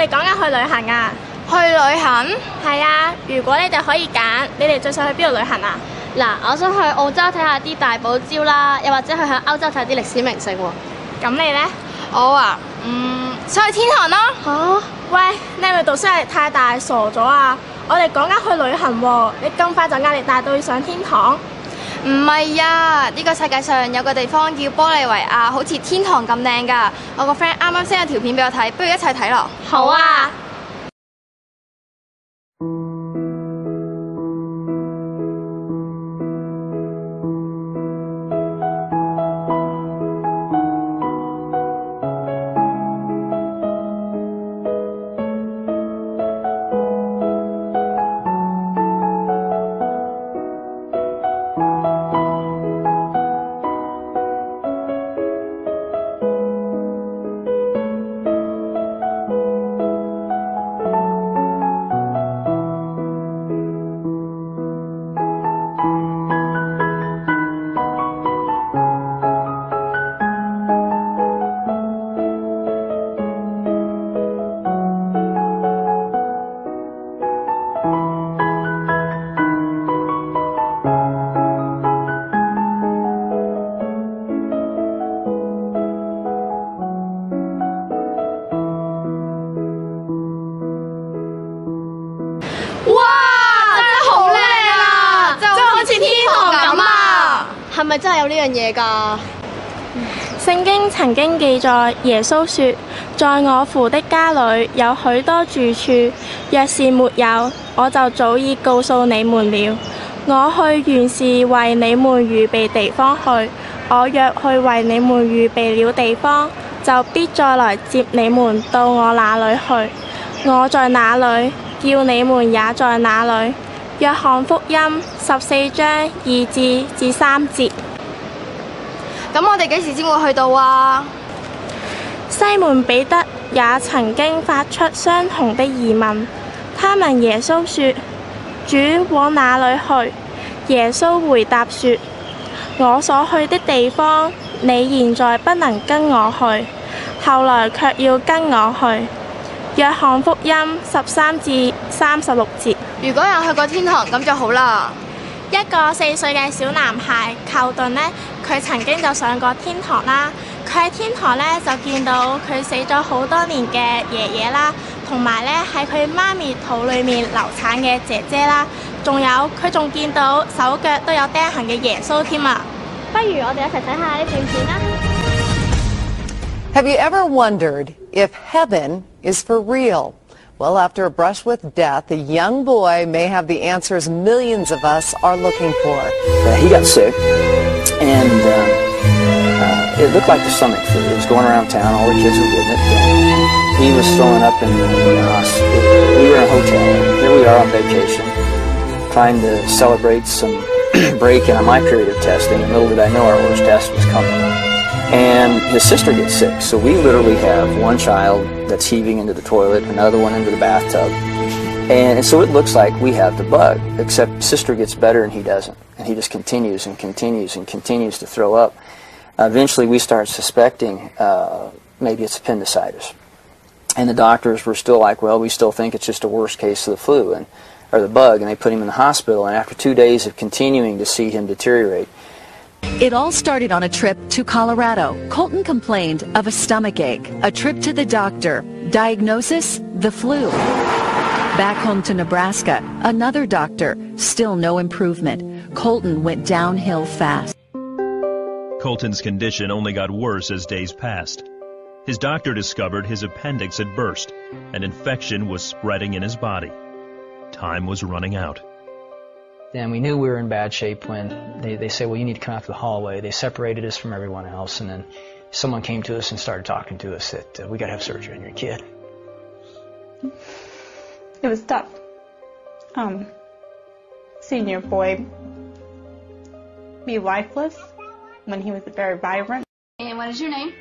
哋講緊去旅行啊。去旅行？係啊，如果你哋可以揀，你哋最想去邊度旅行啊？嗱，我想去澳洲睇下啲大堡礁啦，又或者去下歐洲睇啲歷史名勝喎。咁你呢？我啊，想去天堂咯。嚇？喂，你係咪讀書壓力太大，傻咗啊？我哋講緊去旅行喎，你咁快就壓力大到要上天堂？唔係啊，呢個世界上有個地方叫玻利維亞，好似天堂咁靚㗎。我個 friend 啱啱 send 咗條片俾我睇，不如一齊睇咯。好啊。係咪真係有呢樣嘢㗎？聖經曾經記載，耶穌說：在我父的家裏有許多住處，若是沒有，我就早已告訴你們了。我去原是為你們預備地方去。我若去為你們預備了地方，就必再來接你們到我那裏去。我在哪裏，叫你們也在哪裏。約翰福音14章2至3節。咁我哋幾時先會去到啊？西門彼得也曾經發出相同的疑問。他問耶穌說：主往哪裏去？耶穌回答說：我所去的地方，你現在不能跟我去，後來卻要跟我去。約翰福音13至36節。如果有去過天堂，咁就好啦。一個4歲嘅小男孩寇頓呢，佢曾經就上過天堂啦。佢喺天堂呢，就見到佢死咗好多年嘅爺爺啦，同埋呢喺佢媽咪肚裏面流產嘅姐姐啦，仲有佢仲見到手腳都有釘痕嘅耶穌添啊！不如我哋一齊睇下呢段片啦。Have you ever wondered if heaven is for real? Well, after a brush with death, a young boy may have the answers millions of us are looking for. He got sick, and it looked like the stomach flu. It was going around town. All the kids were getting it. He was throwing up in the hospital. We were in a hotel. Here we are on vacation, trying to celebrate some break in my period of testing. And little did I know our worst test was coming. And his sister gets sick, so we literally have one child that's heaving into the toilet, another one into the bathtub. And so it looks like we have the bug, except sister gets better and he doesn't. And he just continues and continues and continues to throw up. Eventually we start suspecting maybe it's appendicitis. And the doctors were still like, well, we still think it's just a worst case of the flu or the bug, and they put him in the hospital. And after 2 days of continuing to see him deteriorate, it all started on a trip to Colorado. Colton complained of a stomach ache. A trip to the doctor. Diagnosis: the flu. Back home to Nebraska, another doctor. Still no improvement. Colton went downhill fast. Colton's condition only got worse as days passed. His doctor discovered his appendix had burst. An infection was spreading in his body. Time was running out. and we knew we were in bad shape when they said, well, you need to come out to the hallway. They separated us from everyone else, and then someone came to us and started talking to us that we got to have surgery on your kid. It was tough. Seeing your boy be lifeless when he was very vibrant. And what is your name?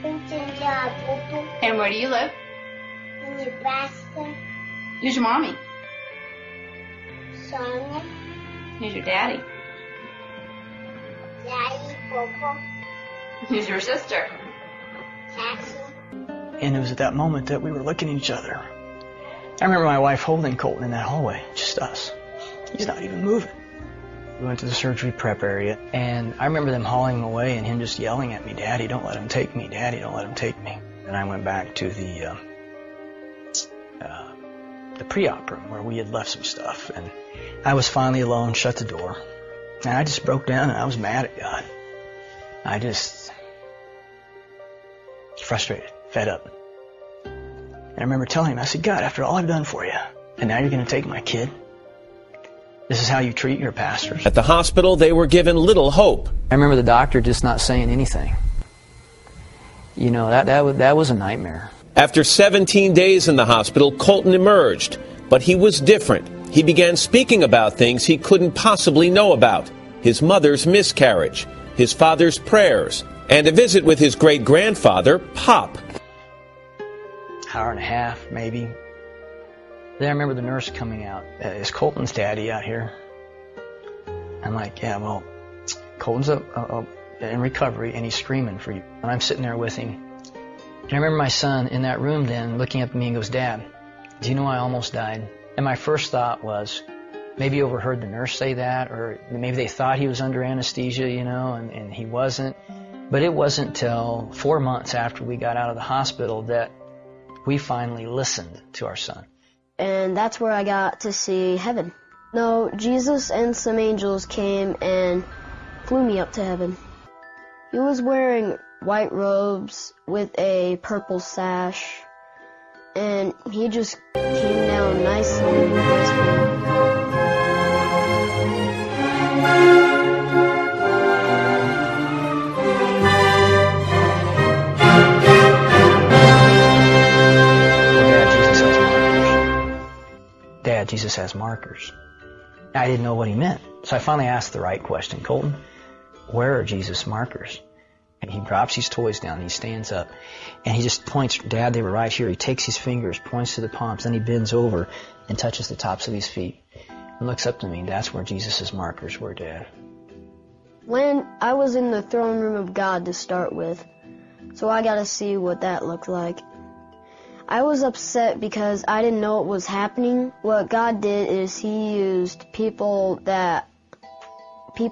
And where do you live? In Nebraska. Who's your mommy? Sonia. Who's your daddy? Daddy, Popo. Who's your sister? Cassie. And it was at that moment that we were looking at each other. I remember my wife holding Colton in that hallway, just us. He's not even moving. We went to the surgery prep area, and I remember them hauling him away and him just yelling at me, "Daddy, don't let him take me. Daddy, don't let him take me." And I went back to the pre-op room where we had left some stuff, and I was finally alone, shut the door, and I just broke down and I was mad at God. I just frustrated, fed up. And I remember telling him, I said, "God, after all I've done for you, and now you're going to take my kid? This is how you treat your pastors?" At the hospital, they were given little hope. I remember the doctor just not saying anything. You know, that was a nightmare. After 17 days in the hospital, Colton emerged, but he was different. He began speaking about things he couldn't possibly know about: his mother's miscarriage, his father's prayers, and a visit with his great-grandfather, Pop. Hour and a half, maybe. Then I remember the nurse coming out. "Is Colton's daddy out here?" I'm like, "Yeah, well, Colton's in recovery and he's screaming for you." And I'm sitting there with him. And I remember my son in that room then looking up at me and goes, "Dad, do you know I almost died?" And my first thought was, maybe he overheard the nurse say that, or maybe they thought he was under anesthesia, you know, and he wasn't. But it wasn't till 4 months after we got out of the hospital that we finally listened to our son. And that's where I got to see heaven. No, Jesus and some angels came and flew me up to heaven. He was wearing white robes with a purple sash, and he just came down nicely and gracefully. Dad, Jesus has markers. I didn't know what he meant. So I finally asked the right question. "Colton, where are Jesus' markers?" And he drops his toys down, and he stands up, and he just points, "Dad, they were right here." He takes his fingers, points to the palms, then he bends over and touches the tops of his feet and looks up to me. "That's where Jesus' markers were, Dad." When I was in the throne room of God to start with, so I got to see what that looked like. I was upset because I didn't know what was happening. What God did is he used people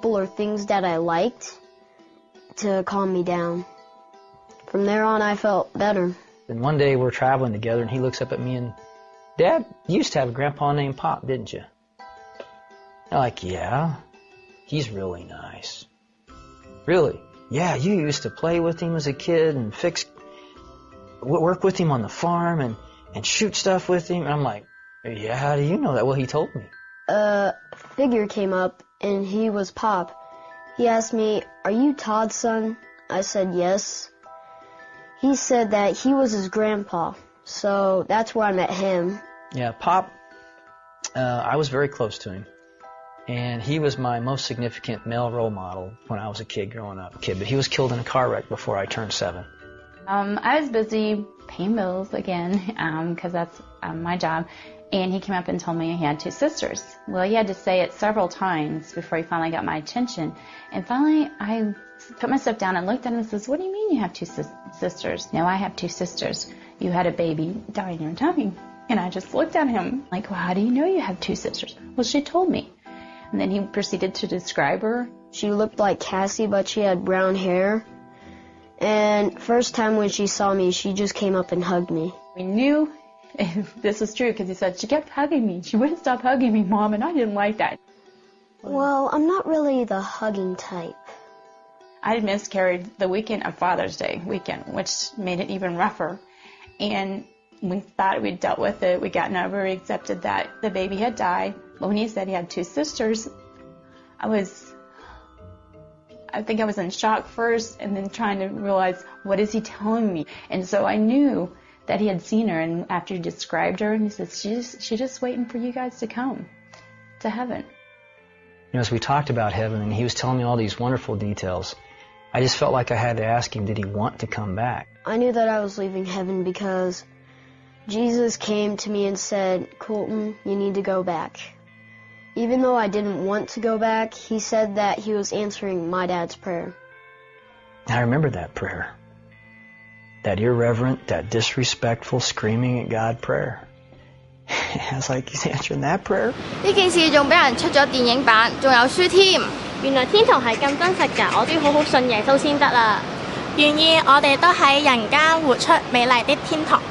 or things that I liked to calm me down. From there on, I felt better. And one day we're traveling together, and he looks up at me and, "Dad, you used to have a grandpa named Pop, didn't you?" I'm like, "Yeah, he's really nice." "Really?" "Yeah, you used to play with him as a kid and work with him on the farm and shoot stuff with him." And I'm like, "Yeah, how do you know that?" "Well, he told me." A figure came up, and he was Pop. He asked me, "Are you Todd's son?" I said yes. He said that he was his grandpa, so that's where I met him. Yeah, Pop, I was very close to him. And he was my most significant male role model when I was a kid growing up. But he was killed in a car wreck before I turned 7. I was busy paying bills again, because that's my job. And he came up and told me he had 2 sisters. Well, he had to say it several times before he finally got my attention. And finally, I put myself down and looked at him and says, "What do you mean you have 2 sisters?" "No, I have 2 sisters. You had a baby die in your tummy." And I just looked at him like, "Well, how do you know you have 2 sisters?" "Well, she told me." And then he proceeded to describe her. She looked like Cassie, but she had brown hair. And first time when she saw me, she just came up and hugged me. We knew if this was true because he said, "She kept hugging me. She wouldn't stop hugging me, Mom," and I didn't like that. Well, I'm not really the hugging type. I had miscarried the weekend of Father's Day weekend, which made it even rougher. And we thought we'd dealt with it. We gotten over it. We accepted that the baby had died. But when he said he had 2 sisters, I think I was in shock first and then trying to realize, what is he telling me? And so I knew that he had seen her, and after he described her, and he said, she's just waiting for you guys to come to heaven. You know, as we talked about heaven, and he was telling me all these wonderful details, I just felt like I had to ask him, did he want to come back? I knew that I was leaving heaven because Jesus came to me and said, "Colton, you need to go back." Even though I didn't want to go back, he said that he was answering my dad's prayer. I remember that prayer. that irreverent, that disrespectful screaming at God prayer. I was like, he's answering that prayer? 呢件事仲俾人出咗電影版，仲有書添。原來天堂係咁真實㗎，我都要好好信耶穌先得啦。願意我哋都喺人間活出美麗的天堂。